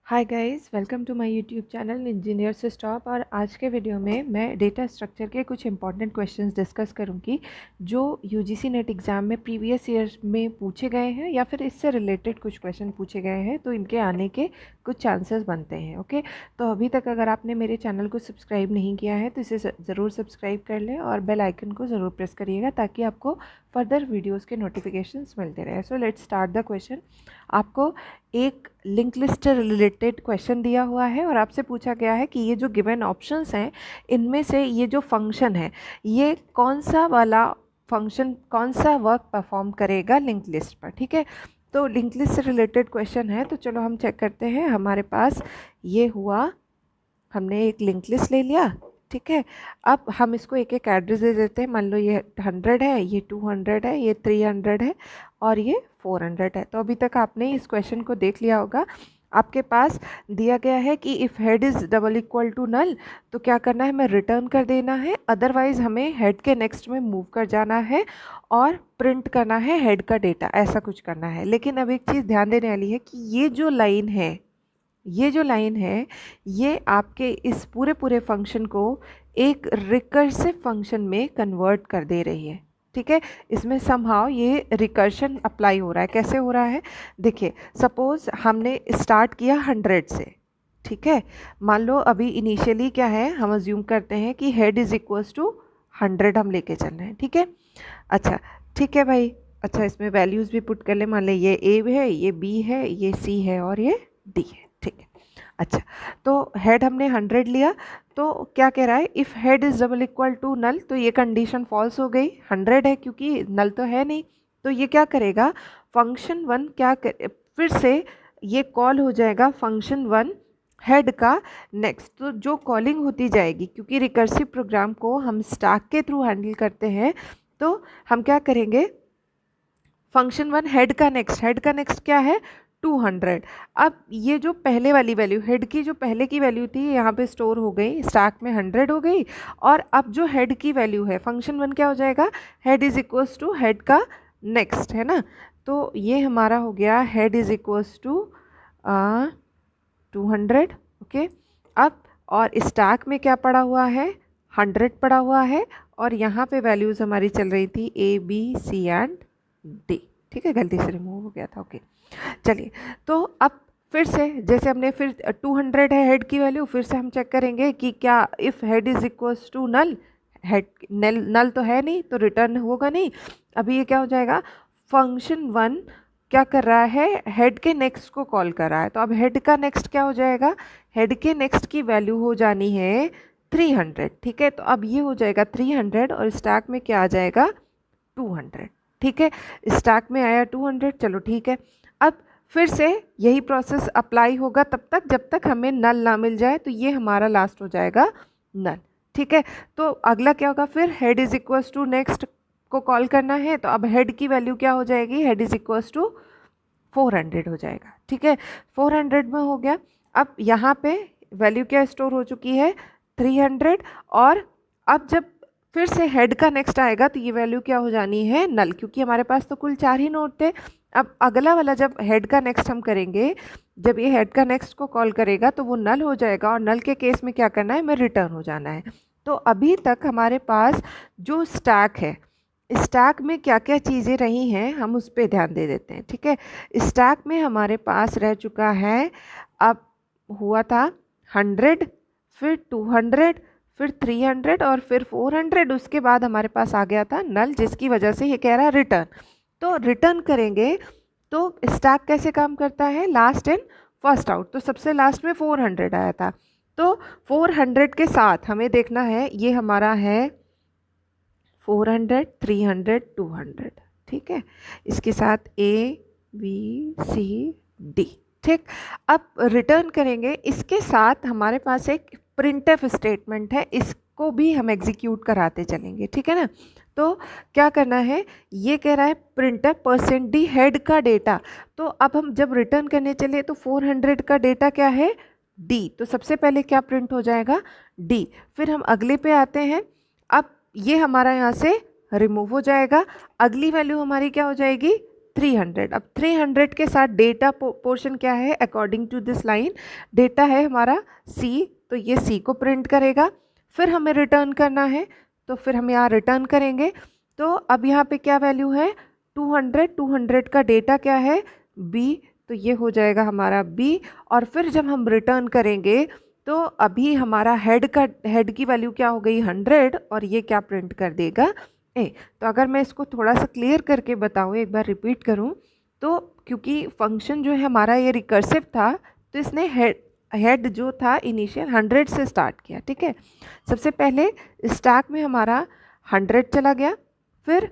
Hi guys, welcome to my YouTube channel engineer से stop. और आज के वीडियो में मैं डेटा स्ट्रक्चर के कुछ इंपॉर्टेंट क्वेश्चंस डिस्कस करूंगी जो यूजीसी नेट एग्ज़ाम में प्रीवियस ईयर में पूछे गए हैं या फिर इससे रिलेटेड कुछ क्वेश्चन पूछे गए हैं, तो इनके आने के कुछ चांसेस बनते हैं। ओके, तो अभी तक अगर आपने मेरे चैनल को सब्सक्राइब नहीं किया है तो इसे ज़रूर सब्सक्राइब कर लें और बेल आइकन को ज़रूर प्रेस करिएगा ताकि आपको फर्दर वीडियोज़ के नोटिफिकेशंस मिलते रहे। So let's start the question. आपको एक लिंक लिस्ट से रिलेटेड क्वेश्चन दिया हुआ है और आपसे पूछा गया है कि ये जो गिवन ऑप्शंस हैं इनमें से ये जो फंक्शन है ये कौन सा वाला फंक्शन कौन सा वर्क परफॉर्म करेगा लिंक लिस्ट पर। ठीक है, तो लिंक लिस्ट से रिलेटेड क्वेश्चन है, तो चलो हम चेक करते हैं। हमारे पास ये हुआ, हमने एक लिंक लिस्ट ले लिया। ठीक है, अब हम इसको एक एक एड्रेस दे देते हैं। मान लो ये 100 है, ये 200 है, ये 300 है और ये 400 है। तो अभी तक आपने इस क्वेश्चन को देख लिया होगा। आपके पास दिया गया है कि if head is double equal to null, तो क्या करना है, हमें रिटर्न कर देना है, अदरवाइज़ हमें हेड के नेक्स्ट में मूव कर जाना है और प्रिंट करना है हेड का डेटा, ऐसा कुछ करना है। लेकिन अब एक चीज़ ध्यान देने वाली है कि ये जो लाइन है ये आपके इस पूरे फंक्शन को एक रिकर्सिव फंक्शन में कन्वर्ट कर दे रही है। ठीक है, इसमें समहाउ ये रिकर्शन अप्लाई हो रहा है। कैसे हो रहा है, देखिए, सपोज हमने स्टार्ट किया 100 से। ठीक है, मान लो अभी इनिशियली क्या है, हम अज्यूम करते हैं कि हेड इज इक्वल्स टू 100 हम लेके चल रहे हैं। ठीक है, अच्छा, ठीक है भाई, अच्छा इसमें वैल्यूज़ भी पुट कर ले। मान ले ये ए है, ये बी है, ये सी है और ये डी है। ठीक है, अच्छा, तो हेड हमने 100 लिया, तो क्या कह रहा है, if head is double equal to null, तो ये कंडीशन फॉल्स हो गई। 100 है क्योंकि नल तो है नहीं, तो ये क्या करेगा, फंक्शन 1 क्या कर, फिर से ये कॉल हो जाएगा फंक्शन 1 हेड का नेक्स्ट। तो जो कॉलिंग होती जाएगी, क्योंकि रिकर्सिव प्रोग्राम को हम स्टैक के थ्रू हैंडल करते हैं, तो हम क्या करेंगे, फंक्शन 1 हेड का नेक्स्ट क्या है, 200। अब ये जो पहले वाली वैल्यू, हेड की जो पहले की वैल्यू थी, यहाँ पे स्टोर हो गई, स्टैक में 100 हो गई। और अब जो हेड की वैल्यू है, फंक्शन 1 क्या हो जाएगा, head is equals to head का नेक्स्ट, है ना। तो ये हमारा हो गया head is equals to 200। Okay, अब और स्टैक में क्या पड़ा हुआ है, 100 पड़ा हुआ है और यहाँ पे वैल्यूज़ हमारी चल रही थी A B C and D. ठीक है, गलती से रिमूव हो गया था। ओके, चलिए, तो अब फिर से जैसे हमने फिर 200 है हेड की वैल्यू, फिर से हम चेक करेंगे कि क्या if head is equals to null, head null तो है नहीं तो रिटर्न होगा नहीं। अभी ये क्या हो जाएगा, फंक्शन 1 क्या कर रहा है, हेड के नेक्स्ट को कॉल कर रहा है। तो अब हेड का नेक्स्ट क्या हो जाएगा, हेड के नेक्स्ट की वैल्यू हो जानी है 300। ठीक है, तो अब ये हो जाएगा 300 और स्टैक में क्या आ जाएगा, 200। ठीक है, स्टैक में आया 200, चलो ठीक है। अब फिर से यही प्रोसेस अप्लाई होगा तब तक जब तक हमें नल ना मिल जाए, तो ये हमारा लास्ट हो जाएगा नल। ठीक है, तो अगला क्या होगा, फिर head is equals to next को कॉल करना है, तो अब हेड की वैल्यू क्या हो जाएगी, हेड इज इक्वल्स टू 400 हो जाएगा। ठीक है, 400 में हो गया। अब यहाँ पे वैल्यू क्या स्टोर हो चुकी है, 300। और अब जब फिर से हेड का नेक्स्ट आएगा तो ये वैल्यू क्या हो जानी है, नल, क्योंकि हमारे पास तो कुल 4 ही नोड थे। अब अगला वाला जब हेड का नेक्स्ट हम करेंगे, जब ये हेड का नेक्स्ट को कॉल करेगा तो वो नल हो जाएगा और नल के केस में क्या करना है, हमें रिटर्न हो जाना है। तो अभी तक हमारे पास जो स्टैक है, स्टैक में क्या क्या चीज़ें रही हैं हम उस पर ध्यान दे देते हैं। ठीक है, स्टैक में हमारे पास रह चुका है, अब हुआ था 100, फिर 200, फिर 300 और फिर 400। उसके बाद हमारे पास आ गया था नल, जिसकी वजह से ये कह रहा है रिटर्न। तो रिटर्न करेंगे तो स्टैक कैसे काम करता है, लास्ट इन फर्स्ट आउट। तो सबसे लास्ट में 400 आया था, तो 400 के साथ हमें देखना है, ये हमारा है 400, 300, 200। ठीक है, इसके साथ ए बी सी डी। ठीक, अब रिटर्न करेंगे, इसके साथ हमारे पास एक प्रिंटफ स्टेटमेंट है, इसको भी हम एग्जीक्यूट कराते चलेंगे। ठीक है ना, तो क्या करना है, ये कह रहा है प्रिंटफ %d हेड का डेटा। तो अब हम जब रिटर्न करने चले तो 400 का डेटा क्या है, डी, तो सबसे पहले क्या प्रिंट हो जाएगा, डी। फिर हम अगले पे आते हैं, अब ये हमारा यहाँ से रिमूव हो जाएगा, अगली वैल्यू हमारी क्या हो जाएगी, 300। अब 300 के साथ डेटा पोर्शन क्या है according to this line, data है हमारा C, तो ये C को प्रिंट करेगा, फिर हमें रिटर्न करना है, तो फिर हम यहाँ रिटर्न करेंगे। तो अब यहाँ पे क्या वैल्यू है 200, 200 का डेटा क्या है B, तो ये हो जाएगा हमारा B। और फिर जब हम रिटर्न करेंगे तो अभी हमारा हेड की वैल्यू क्या हो गई 100, और ये क्या प्रिंट कर देगा ए। तो अगर मैं इसको थोड़ा सा क्लियर करके बताऊँ, एक बार रिपीट करूँ, तो क्योंकि फंक्शन जो है हमारा ये रिकर्सिव था, तो इसने हेड जो था इनिशियल 100 से स्टार्ट किया। ठीक है, सबसे पहले स्टैक में हमारा 100 चला गया, फिर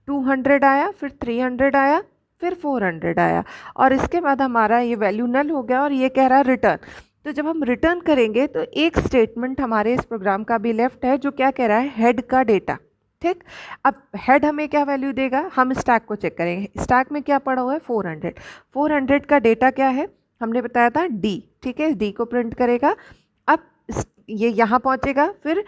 200 आया, फिर 300 आया, फिर 400 आया, और इसके बाद हमारा ये वैल्यू नल हो गया और ये कह रहा है रिटर्न। तो जब हम रिटर्न करेंगे तो एक स्टेटमेंट हमारे इस प्रोग्राम का भी लेफ्ट है जो क्या कह रहा है हेड का डेटा। ठीक, अब हेड हमें क्या वैल्यू देगा, हम स्टैक को चेक करेंगे, स्टैक में क्या पड़ा हुआ है 400, 400 का डेटा क्या है हमने बताया था D। ठीक है, D को प्रिंट करेगा। अब ये यहाँ पहुँचेगा, फिर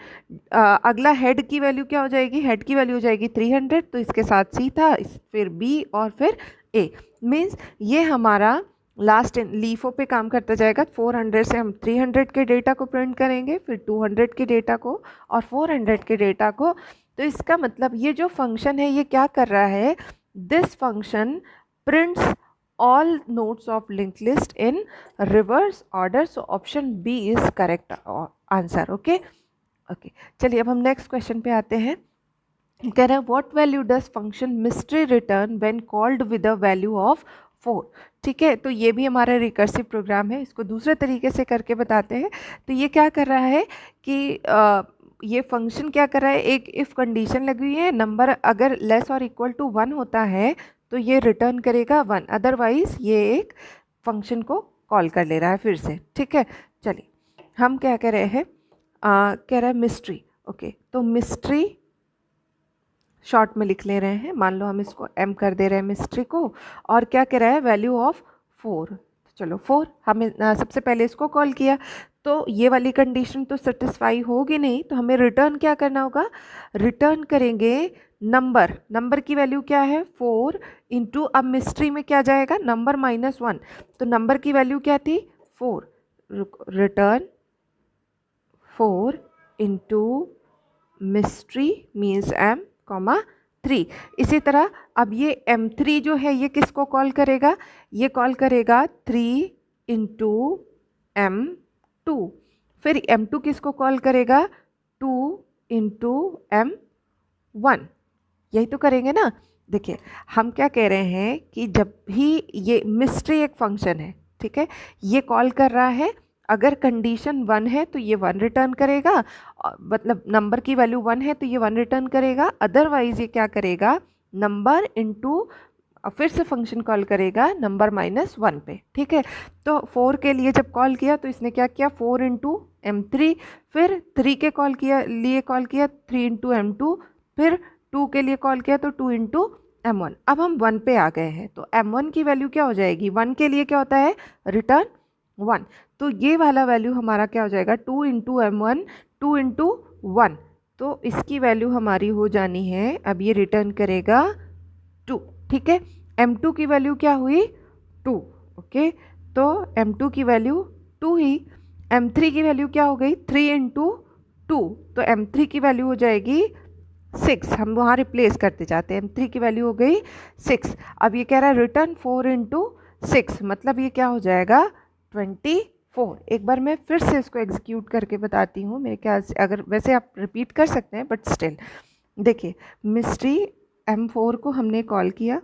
अगला हेड की वैल्यू क्या हो जाएगी, हेड की वैल्यू हो जाएगी 300, तो इसके साथ C था, फिर B और फिर A। मीन्स ये हमारा लास्ट लीफो पे काम करता जाएगा। 400 से हम 300 के डेटा को प्रिंट करेंगे, फिर 200 के डेटा को और 400 के डेटा को। तो इसका मतलब ये जो फंक्शन है ये क्या कर रहा है, this function prints all nodes of link list in reverse order. So option B is correct answer. Okay okay, चलिए अब हम नेक्स्ट क्वेश्चन पे आते हैं। कह रहा है what value does function mystery return when called with a value of 4। ठीक है, तो ये भी हमारा रिकर्सिव प्रोग्राम है, इसको दूसरे तरीके से करके बताते हैं। तो ये क्या कर रहा है कि ये फंक्शन क्या कर रहा है, एक इफ़ कंडीशन लगी हुई है, नंबर अगर लेस और इक्वल टू 1 होता है तो ये रिटर्न करेगा 1, अदरवाइज ये एक फंक्शन को कॉल कर ले रहा है फिर से। ठीक है, चलिए हम क्या कह रहे हैं, कह रहा है मिस्ट्री। ओके, तो मिस्ट्री शॉर्ट में लिख ले रहे हैं, मान लो हम इसको M कर दे रहे हैं मिस्ट्री को, और क्या कह रहा है वैल्यू ऑफ 4। चलो 4 हमें सबसे पहले इसको कॉल किया, तो ये वाली कंडीशन तो सेटिस्फाई होगी नहीं, तो हमें रिटर्न क्या करना होगा, रिटर्न करेंगे नंबर। नंबर की वैल्यू क्या है 4 इंटू, अब मिस्ट्री में क्या जाएगा नंबर -1, तो नंबर की वैल्यू क्या थी 4, return 4 into mystery means M, 3। इसी तरह अब ये M3 जो है ये किसको कॉल करेगा, ये कॉल करेगा 3 इंटू M2, फिर M2 किसको कॉल करेगा 2 इंटू M1। यही तो करेंगे ना। देखिए हम क्या कह रहे हैं कि जब भी ये मिस्ट्री एक फंक्शन है, ठीक है, ये कॉल कर रहा है, अगर कंडीशन 1 है तो ये 1 रिटर्न करेगा, मतलब नंबर की वैल्यू 1 है तो ये 1 रिटर्न करेगा, अदरवाइज ये क्या करेगा नंबर इंटू, फिर से फंक्शन कॉल करेगा नंबर -1 पे। ठीक है, तो 4 के लिए जब कॉल किया तो इसने क्या किया 4 इंटू M3, फिर 3 के लिए कॉल किया 3 इंटू M2, फिर 2 के लिए कॉल किया तो 2 इंटू M1। अब हम 1 पे आ गए हैं, तो M1 की वैल्यू क्या हो जाएगी, 1 के लिए क्या होता है रिटर्न 1, तो ये वाला वैल्यू हमारा क्या हो जाएगा 2 इंटू M1, 2 इंटू 1, तो इसकी वैल्यू हमारी हो जानी है, अब ये रिटर्न करेगा 2। ठीक है, M2 की वैल्यू क्या हुई 2। ओके, तो M2 की वैल्यू 2 ही। M3 की वैल्यू क्या हो गई 3 इंटू 2, तो M3 की वैल्यू हो जाएगी 6, हम वहाँ रिप्लेस करते जाते हैं, M3 की वैल्यू हो गई 6। अब ये कह रहा है रिटर्न 4 इंटू 6, मतलब ये क्या हो जाएगा 24। एक बार मैं फिर से इसको एग्जीक्यूट करके बताती हूँ, मेरे ख्याल से अगर वैसे आप रिपीट कर सकते हैं बट स्टिल देखिए, मिस्ट्री M4 को हमने कॉल किया,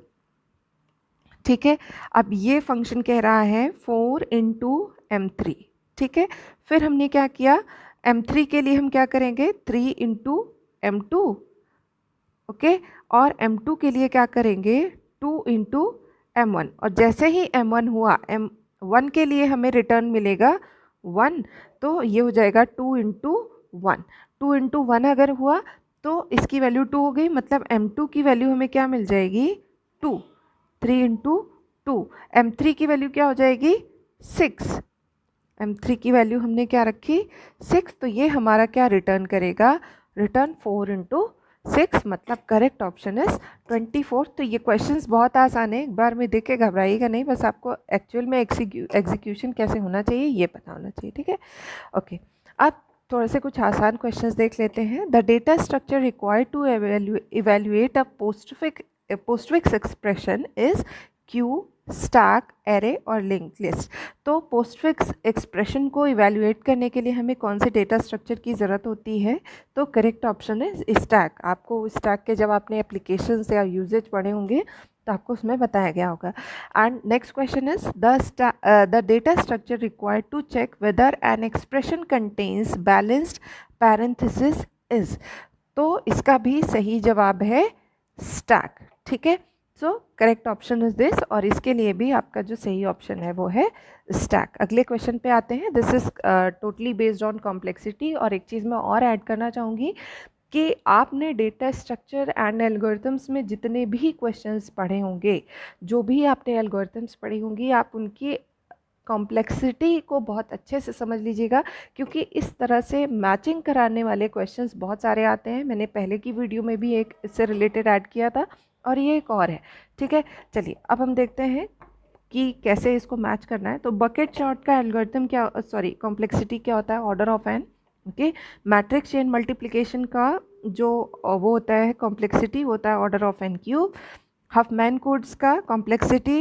ठीक है, अब ये फंक्शन कह रहा है 4 इंटू M3। ठीक है, फिर हमने क्या किया M3 के लिए हम क्या करेंगे 3 इंटू M2, ओके, और M2 के लिए क्या करेंगे 2 इंटू M1, और जैसे ही M1 हुआ, M1 के लिए हमें रिटर्न मिलेगा 1, तो ये हो जाएगा 2 इंटू 1। 2 इंटू 1 अगर हुआ तो इसकी वैल्यू 2 हो गई, मतलब M2 की वैल्यू हमें क्या मिल जाएगी 2। 3 इंटू 2, M3 की वैल्यू क्या हो जाएगी 6, M3 की वैल्यू हमने क्या रखी 6, तो ये हमारा क्या रिटर्न करेगा, रिटर्न 4 इंटू 6 मतलब करेक्ट ऑप्शन इज 24। तो ये क्वेश्चंस बहुत आसान है, एक बार में देख के घबराइएगा नहीं, बस आपको एक्चुअल में एग्जीक्यूशन कैसे होना चाहिए ये पता होना चाहिए, ठीक है। ओके, अब थोड़े से कुछ आसान क्वेश्चंस देख लेते हैं। The data structure required to evaluate a postfix expression is queue, stack, array और लिंक्ड लिस्ट। तो पोस्टफिक्स एक्सप्रेशन को इवेल्युएट करने के लिए हमें कौन से डेटा स्ट्रक्चर की ज़रूरत होती है? तो करेक्ट ऑप्शन है स्टैक। आपको स्टैक के जब आपने एप्लीकेशंस या यूजेज पढ़े होंगे तो आपको उसमें बताया गया होगा। And next question is the data structure required to check whether an expression contains balanced parenthesis is. तो इसका भी सही जवाब है स्टैक, ठीक है। So correct option is this, और इसके लिए भी आपका जो सही ऑप्शन है वो है स्टैक। अगले क्वेश्चन पे आते हैं। This is totally based on complexity. और एक चीज़ मैं और ऐड करना चाहूँगी कि आपने डेटा स्ट्रक्चर एंड एल्गोरिथम्स में जितने भी क्वेश्चंस पढ़े होंगे, जो भी आपने एल्गोरिथम्स पढ़ी होंगी, आप उनकी कॉम्प्लेक्सिटी को बहुत अच्छे से समझ लीजिएगा, क्योंकि इस तरह से मैचिंग कराने वाले क्वेश्चंस बहुत सारे आते हैं। मैंने पहले की वीडियो में भी एक इससे रिलेटेड ऐड किया था, और ये एक और है, ठीक है। चलिए अब हम देखते हैं कि कैसे इसको मैच करना है। तो बकेट शॉर्ट का एल्गोरिथम क्या, सॉरी कॉम्प्लेक्सिटी क्या होता है? Order of N. Okay, matrix chain multiplication का जो वो होता है कॉम्प्लेक्सिटी, होता है order of N cube. Huffman codes का कॉम्प्लेक्सिटी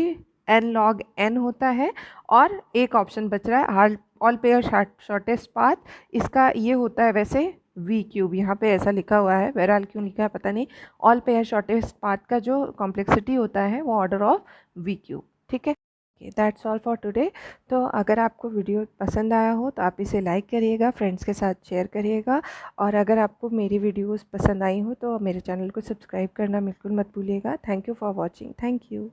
एन लॉग एन होता है। और एक ऑप्शन बच रहा है ऑल पेयर शॉर्टेस्ट पाथ, इसका ये होता है वैसे वी क्यूब। यहाँ पे ऐसा लिखा हुआ है, बहरहाल क्यों लिखा है पता नहीं। ऑल पेयर शॉर्टेस्ट पाथ का जो कॉम्प्लेक्सिटी होता है वो ऑर्डर ऑफ वी क्यूब, ठीक है। That's all for today. तो अगर आपको वीडियो पसंद आया हो तो आप इसे लाइक करिएगा, फ्रेंड्स के साथ शेयर करिएगा, और अगर आपको मेरी वीडियोस पसंद आई हो तो मेरे चैनल को सब्सक्राइब करना बिल्कुल मत भूलिएगा। Thank you for watching. Thank you.